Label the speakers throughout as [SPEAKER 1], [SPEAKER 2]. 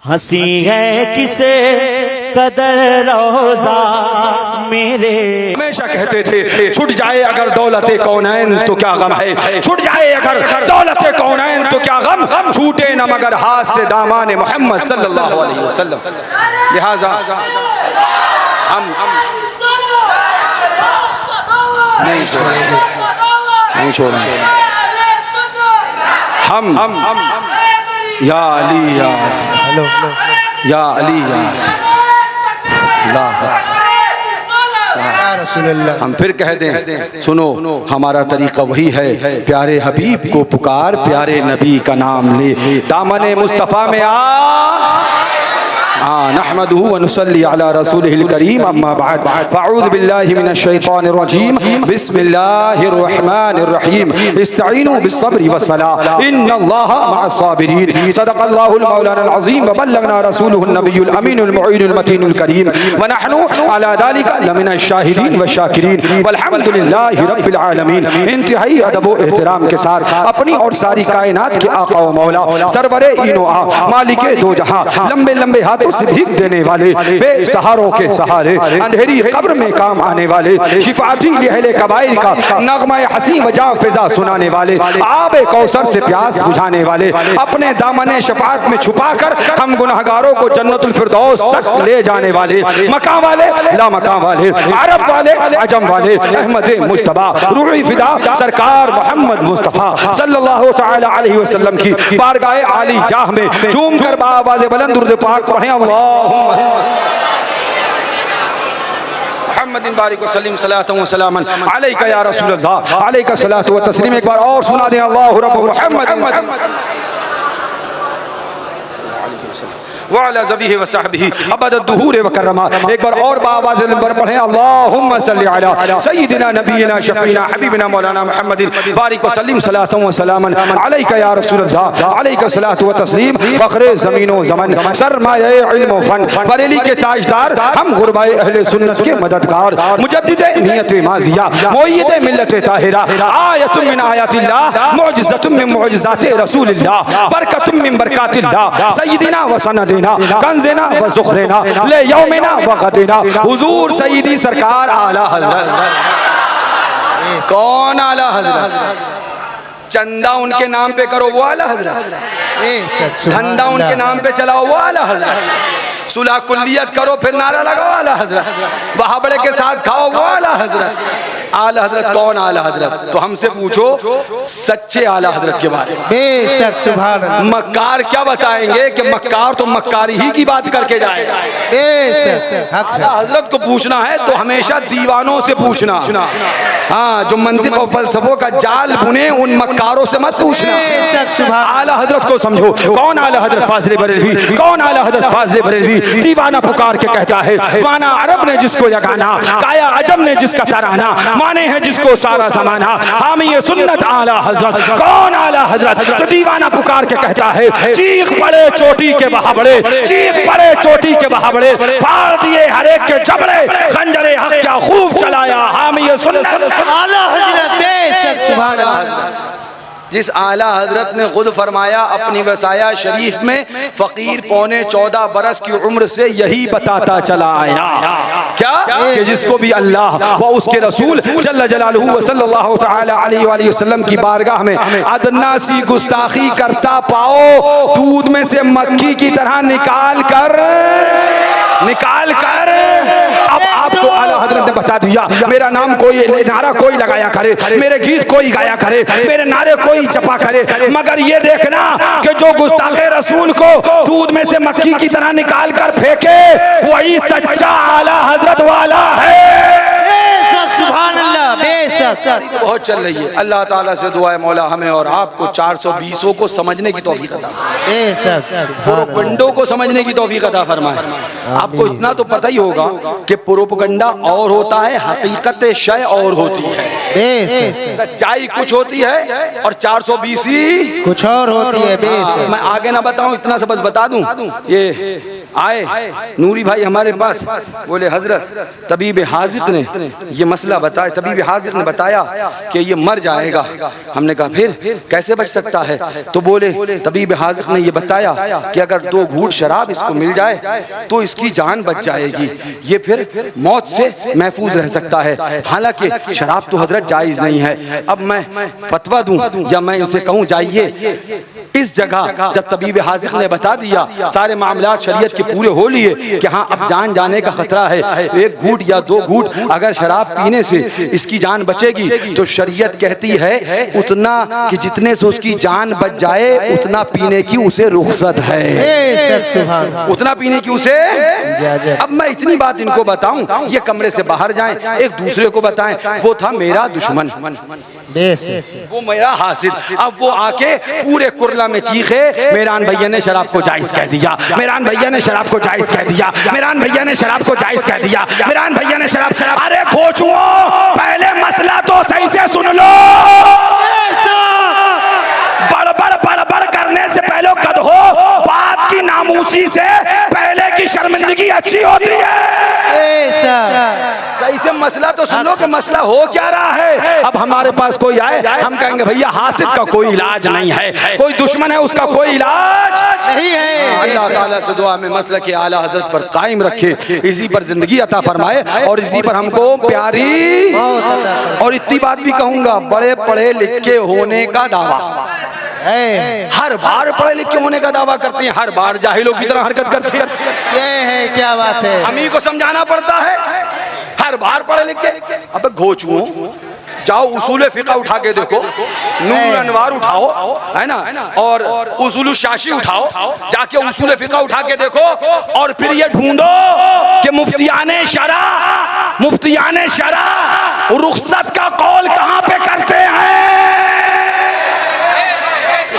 [SPEAKER 1] हंसी है किसे कदर रोजा मेरे।
[SPEAKER 2] हमेशा कहते थे छुट जाए अगर दौलते कौनैन तो क्या गम है, छुट जाए अगर दौलते कौनैन तो क्या गम, छूटे न मगर हाथ से दामाने मोहम्मद सल्लल्लाहु अलैहि वसल्लम। लिहाजा हम नहीं छोड़ेंगे हम या अली या अली हम फिर कह दें सुनो हमारा तरीका वही है, प्यारे हबीब को पुकार, प्यारे नबी का नाम ले, दामने मुस्तफ़ा में नहमदुहु व नुसल्ली अला रसूलिहिल करीम, अम्मा बाद, फ़अऊज़ु बिल्लाहि मिनश शैतानिर रजीम, बिस्मिल्लाहिर रहमानिर रहीम, इस्तईनु बिस्सब्रि वस्सलाह, इन्नल्लाहा मअस साबिरीन, सदक़ल्लाहुल मौलानाल अज़ीम व बल्लगना रसूलुहुन नबियुल अमीनुल मुईनुल मतीनुल करीम, व नहनु अला ज़ालिका लमिनश शाहिदीन व शाकिरीन, वल्हम्दुलिल्लाहि रब्बिल आलमीन। इंतहाई अदब व एहतराम के साथ अपनी और सारी कायनात के आका व मौला सरवरे इनो आ मालिके दो जहां, लंबे लंबे हाथों से भीख देने वाले, बेसहारों के सहारे, अंधेरी कब्र में काम आने वाले, शिफाती अहले कबाइर का नगमा हसी वजा फिजा सुनाने वाले, आबे कौसर से प्यास बुझाने वाले, अपने दामने शफाअत में छुपाकर हम गुनहगारों को जन्नतुल फिरदौस तक ले जाने वाले, मकाम वाले ला मकाम वाले, अरब वाले अजम वाले, अहमद मुज्तबा रूही फिदा सरकार मोहम्मद मुस्तफ़ा सल्लल्लाहु तआला अलैहि वसल्लम की बारगाह आली जाह में झूम कर बावाज़ बुलंद दुरूद पाक पढ़े, मुहम्मदिन बारिक वसल्लिम सलातन व सलामन अलैका या रसूल अल्लाह, अलैका सलातु व तस्लीम। एक बार और सुना दें अल्लाहु रब्बु मुहम्मद वाला ज़बीह व सहबिही अबद दुहूर व कररमा। एक बार और बावाज़ नंबर पढ़े, अल्लाहुम्मा सल्ली अला सय्यिदिना नबीना शफीना हबीबिना मौलाना मुहम्मदिन बारिक वसल्लिम सलातन व सलामन अलैका या रसूल अल्लाह, अलैका सलातु व तस्लीम। फ़ख्रे ज़मीन व ज़मन, सरमाए इल्म व फन, बरेली के ताजदार, हम गुरबाए अहले सुन्नत के मददगार, मुजद्दिदे नियत माज़िया, मुय्यिदे मिल्लत ताहिरा, आयतुम मिन आयातिल्लाह, मुअजिज़तुम मिन मुअजिज़ाति रसूलिल्लाह, बरकतुम मिन बरकातिल्लाह, सय्यिदिना व सनदिना कंज़ना व ज़ुख़रिना ले यौमिना व ग़दिना, हुज़ूर सय्यदी सरकार आला हज़रत। कौन आला हज़रत? चंदा उनके नाम पे करो वो आला हज़रत, धंधा उनके नाम पे चलाओ वो आला हज़रत, सुलह कुल्लियत करो फिर नारा लगाओ आला हज़रत, वहाबड़े के साथ खाओ वो आला हज़रत। आला हज़रत कौन आला हज़रत? तो हमसे पूछो सच्चे आला हज़रत के बारे में।
[SPEAKER 3] बेशक सुभान अल्लाह।
[SPEAKER 2] मक्कार क्या बताएंगे कि मक्कार तो मक्कारी ही की बात करके जाएगा।
[SPEAKER 3] बेशक हक है।
[SPEAKER 2] आला हज़रत को पूछना है तो हमेशा दीवानों से पूछना, हाँ जो मंतिक और फलसफों का जाल बुने उन मक्कारों से मत पूछना।
[SPEAKER 3] बेशक सुभान।
[SPEAKER 2] आला हज़रत को समझो, कौन आला हज़रत फाज़िल बरेलवी, कौन आला हज़रत फाज़िल बरेलवी। दीवाना पुकार के कहता है, वाना अरब ने जिसको यगाना, काया अजम ने जिसका तराना, माने है जिसको सारा ज़माना, हामी ये सुन्नत आला हज़रत। कौन आला हज़रत? तो दीवाना पुकार के कहता है, चीख पड़े चोटी के वहाबड़े, चीख पड़े चोटी के वहाबड़े, फाड़ दिए हर एक के जबड़े, खंजरे हक क्या खूब चलाया, हामी ये सुन्नत
[SPEAKER 3] आला हज़रत। बेशक सुभान अल्लाह।
[SPEAKER 2] जिस आला हज़रत ने खुद फरमाया अपनी वसाया शरीफ में, फ़कीर पौने 14 बरस की उम्र से यही बताता चला आया क्या कि जिसको भी अल्लाह व उसके रसूल जल्ल जलालुहु व सल्लल्लाहु तआला अलैहि वसल्लम की बारगाह में अदना सी गुस्ताखी करता पाओ, दूध में से मक्खी की तरह निकाल कर अब आपको आला हज़रत ने बता दिया, मेरा नाम कोई नारा कोई लगाया करे, मेरे गीत कोई गाया करे, मेरे नारे कोई जपा करे, मगर ये देखना कि जो गुस्ताखे रसूल को दूध में से मक्खी की तरह निकाल कर फेंके वही सच्चा आला हज़रत वाला है।
[SPEAKER 3] सुभान अल्लाह। बेशक
[SPEAKER 2] बहुत चल रही है। अल्लाह ताला से दुआ है मौला हमें और आपको 420 को समझने की तौफीक अता फरमाए,
[SPEAKER 3] बेशक
[SPEAKER 2] प्रोपगंडों को समझने की तौफीक अता फरमाए। आपको इतना तो पता ही होगा कि प्रोपगंडा और होता है, हकीकत शय और होती है।
[SPEAKER 3] बेशक
[SPEAKER 2] सच्चाई कुछ होती है और 420
[SPEAKER 3] कुछ और होती है। बेशक
[SPEAKER 2] मैं आगे ना बताऊं, इतना सा बस बता दूं, ये आए नूरी भाई हमारे पास, बोले हजरत तबीब हाजिक ने ये मसला बताया, तबीब हाजिक ने बताया कि ये मर जाएगा। हमने कहा फिर कैसे बच सकता है? तो बोले तबीब हाजिक ने ये बताया कि अगर 2 घूंट शराब इसको मिल जाए तो इसकी जान बच जाएगी, ये फिर मौत से महफूज रह सकता है। हालांकि शराब तो हजरत जायज नहीं है। अब मैं फतवा दूं या मैं इनसे कहूं जाइए इस जगह? जब तबीब हाजिक ने बता दिया, सारे मामलात शरीयत के पूरे हो लिए कि हाँ अब जान जाने का खतरा है, 1 घूंट या 2 घूंट अगर शराब पीने से इसकी जान बचेगी तो शरीयत कहती है उतना कि जितने से उसकी जान बच जाए उतना पीने की उसे रुख्सत है, उतना पीने की उसे। अब मैं इतनी बात इनको बताऊं, ये कमरे से बाहर जाएं, एक दूसरे को बताएं, वो था मेरा दुश्मन, वो मेरा हासिद। अब वो आके पूरे कुरला में चीखे, मेरान भैया ने शराब को जायज कह दिया, मेरान भैया ने शराब को जायज कह दिया, मेरान भैया ने शराब को जायज कह दिया, मेरान भैया ने शराब। अरे खोचुओ, पहले मसला तो सही से सुन लो। बड़बड़ करने से पहले कदहो, बात की नामूसी से पहले की शर्मिंदगी अच्छी होती है। ऐसे मसला तो सुन लो कि मसला हो क्या रहा है। अब हमारे पास कोई आए, हम कहेंगे भैया हासिद का कोई इलाज नहीं है, कोई दुश्मन है उसका कोई इलाज नहीं है। अल्लाह ताला से दुआ में मसला के आला हजरत पर कायम रखे, इसी पर जिंदगी अता फरमाए और इसी पर हमको प्यारी। और इतनी बात भी कहूंगा, बड़े पढ़े लिखे होने का दावा हर बार पढ़े लिखे होने का दावा करते हैं, हर बार जाहिलों की तरह हरकत करते हैं।
[SPEAKER 3] ये है क्या बात है,
[SPEAKER 2] हम ही को समझाना पड़ता है, हर बार पढ़े लिखे। अब घोचुओ, जाओ उसूल फिक़ह उठा के देखो, नूर अनवार उठाओ, है ना, और उसूल शाशी उठाओ, जाके उसूल फिक़ह उठा के देखो और फिर ये ढूंढो कि मुफ्तियाने शरा रुख्सत का कौल कहाँ पे करते हैं।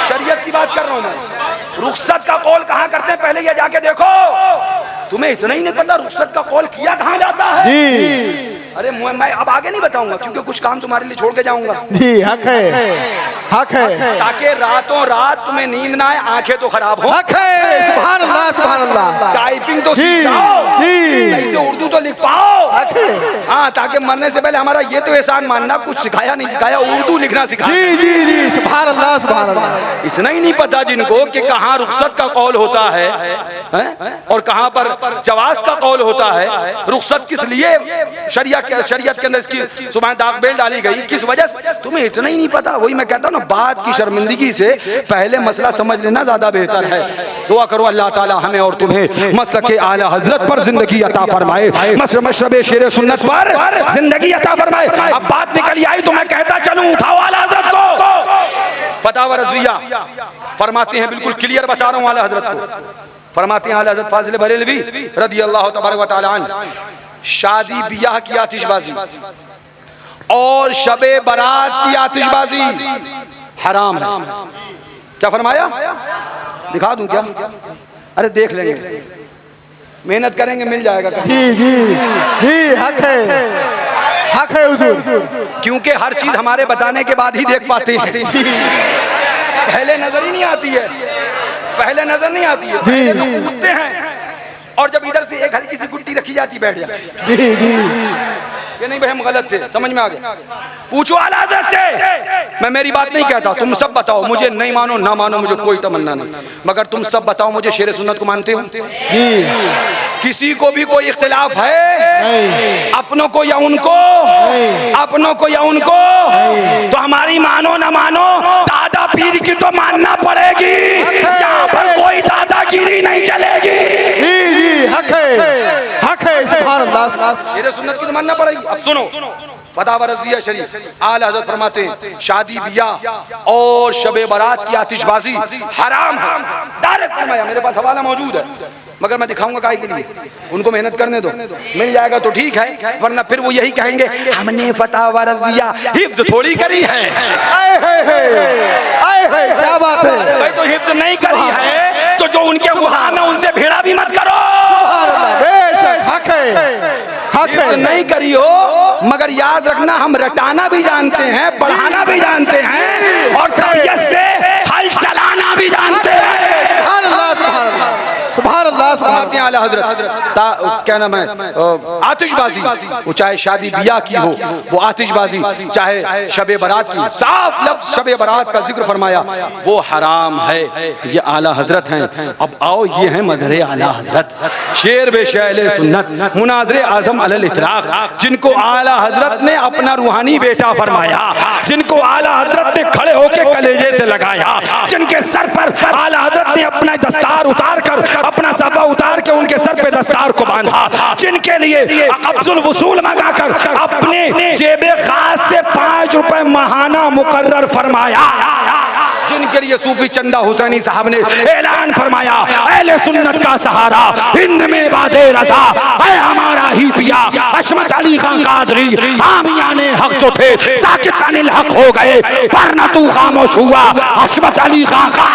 [SPEAKER 2] शरीयत की बात कर रहा हूं मैं, रुख्सत का कौल कहाँ करते हैं पहले ये जाके देखो। तुम्हें इतना ही नहीं पता रुख्सत का कौल किया कहाँ जाता है जी। अरे मैं अब आगे नहीं बताऊंगा क्योंकि कुछ काम तुम्हारे लिए छोड़ के जाऊंगा
[SPEAKER 3] जी। हक है, हक है,
[SPEAKER 2] ताकि रातों रात तुम्हें नींद ना आए, आंखें तो खराब हो।
[SPEAKER 3] हक है, सुभान अल्लाह, सुभान अल्लाह।
[SPEAKER 2] टाइपिंग तो सीख जाओ, ऐसे उर्दू तो लिख पाओ। हाँ, ताकि मरने से पहले हमारा ये तो एहसान मानना कुछ सिखाया नहीं सिखाया, उर्दू लिखना सिखाया।
[SPEAKER 3] जी जी जी, सुभान अल्लाह, सुभान अल्लाह।
[SPEAKER 2] इतना ही नहीं पता जिनको कि कहाँ रुख्सत का कौल होता है और कहाँ पर जवाज का कौल होता है। रुख्सत किस लिए शरीयत के अंदर इसकी सुबह दाग बेल डाली गई, किस वजह से, तुम्हें इतना ही नहीं पता। वही मैं कहता हूँ ना, बात की शर्मिंदगी से पहले मसला समझ लेना ज्यादा बेहतर है। दुआ करो अल्लाह ताला हमें और तुम्हें मसलक के आला हजरत पर जिंदगी अता फरमाए, मशरबे शेर सुन्नत पर जिंदगी अता फरमाए। अब बात निकल आई तो मैं कहता चलूं, उठाओ आला हजरत को। फतावा रज़विया फरमाते हैं, बिल्कुल क्लियर बता रहा हूँ आला हजरत को, फरमाते हैं आला हजरत फाजिल बरेलवी रज़ी अल्लाह तबारक व तआला अन्हु, शादी बियाह की आतिशबाजी और शबे बारात की आतिशबाजी हराम है। क्या फरमाया? दिखा दूं क्या? अरे देख लेंगे, मेहनत करेंगे मिल जाएगा।
[SPEAKER 3] जी जी जी, हक है, हक है हुजूर,
[SPEAKER 2] क्योंकि हर चीज हमारे बताने के बाद ही देख पाते हैं। पहले नजर ही नहीं आती है, पहले नजर नहीं आती है, पहले तो कूदते हैं और जब इधर से एक हल्की सी गुट्टी रखी जाती बैठ जाती।
[SPEAKER 3] जी जी,
[SPEAKER 2] ये नहीं भाई हम गलत थे, समझ में आ गया। पूछो आला हज़रत से, मैं मेरी बात नहीं कहता, तुम सब बताओ, मुझे नहीं मानो ना मानो, मुझे कोई तमन्ना नहीं, मगर तुम सब बताओ मुझे शेर सुन्नत को मानते हो? किसी को भी कोई इख्तिलाफ है? अपनों को या उनको? अपनों को या उनको? तो हमारी मानो ना मानो, दादा पीर की तो मानना पड़ेगी। यहाँ पर कोई दादागिरी नहीं चलेगी।
[SPEAKER 3] जी जी, हक है, हक है, सुभान अल्लाह।
[SPEAKER 2] शेर सुन्नत की तो मानना पड़ेगी। अब सुनो, फतावा रज़विया शरीफ आला हज़रत फरमाते हैं, शादी बियाह और शबे बारात की आतिशबाजी हराम है। डायरेक्ट फरमाया, मेरे पास हवाला मौजूद है, मगर मैं दिखाऊंगा काहे के लिए, उनको मेहनत करने दो, मिल जाएगा तो ठीक है, वरना फिर वो यही कहेंगे हमने फतावा रज़विया हिफ्ज़ थोड़ी करी है।
[SPEAKER 3] क्या बात है
[SPEAKER 2] भाई, तो हिफ्ज़ नहीं करी है तो जो उनके गुलाम है उनसे भिड़ा भी मत करो।
[SPEAKER 3] बेशक, हक है, हक है।
[SPEAKER 2] नहीं करी हो, मगर याद रखना हम रटाना भी जानते हैं, पढ़ाना भी जानते हैं और तबीयत से हल चलाना भी जानते हैं।
[SPEAKER 3] सुभान अल्लाह, सुभान अल्लाह, सुभान अल्लाह। बस
[SPEAKER 2] फरमाते हैं आला हजरत क्या नाम है, आतिशबाजी, वो चाहे शादी बियाह की हो, वो आतिशबाजी, चाहे शबे बारात की, साफ लफ्ज शबे बारात का जिक्र फरमाया, वो हराम है। ये आला हजरत हैं। अब आओ, ये हैं मजहर आला हजरत, शेर बे शैले सुन्नत, मुनाज़िर आज़म अलल इतलाक़, जिनको आला हजरत ने अपना रूहानी बेटा फरमाया, जिनको आला हजरत ने खड़े होकर कलेजे से लगाया, जिनके सर पर आला हजरत ने अपना दस्तार उतार कर, अपना साफा उतार के उनके सर पे दस्तार को बांधा, जिनके लिए कब्ज़ुल वसूल मंगाकर अपने जेबे खास से 5 रुपए महाना मुकर्रर फरमाया, जिनके लिए सूफी चंदा हुसैनी साहब ने ऐलान फरमाया, अहले सुन्नत का सहारा हिंद में बादे रजा है हमारा ही पिया अशमत अली खान कादरी, आमियाने हक जो थे साकित अनिल हक हो गए, वरना तू खामोश हुआ अशमत अली खान का।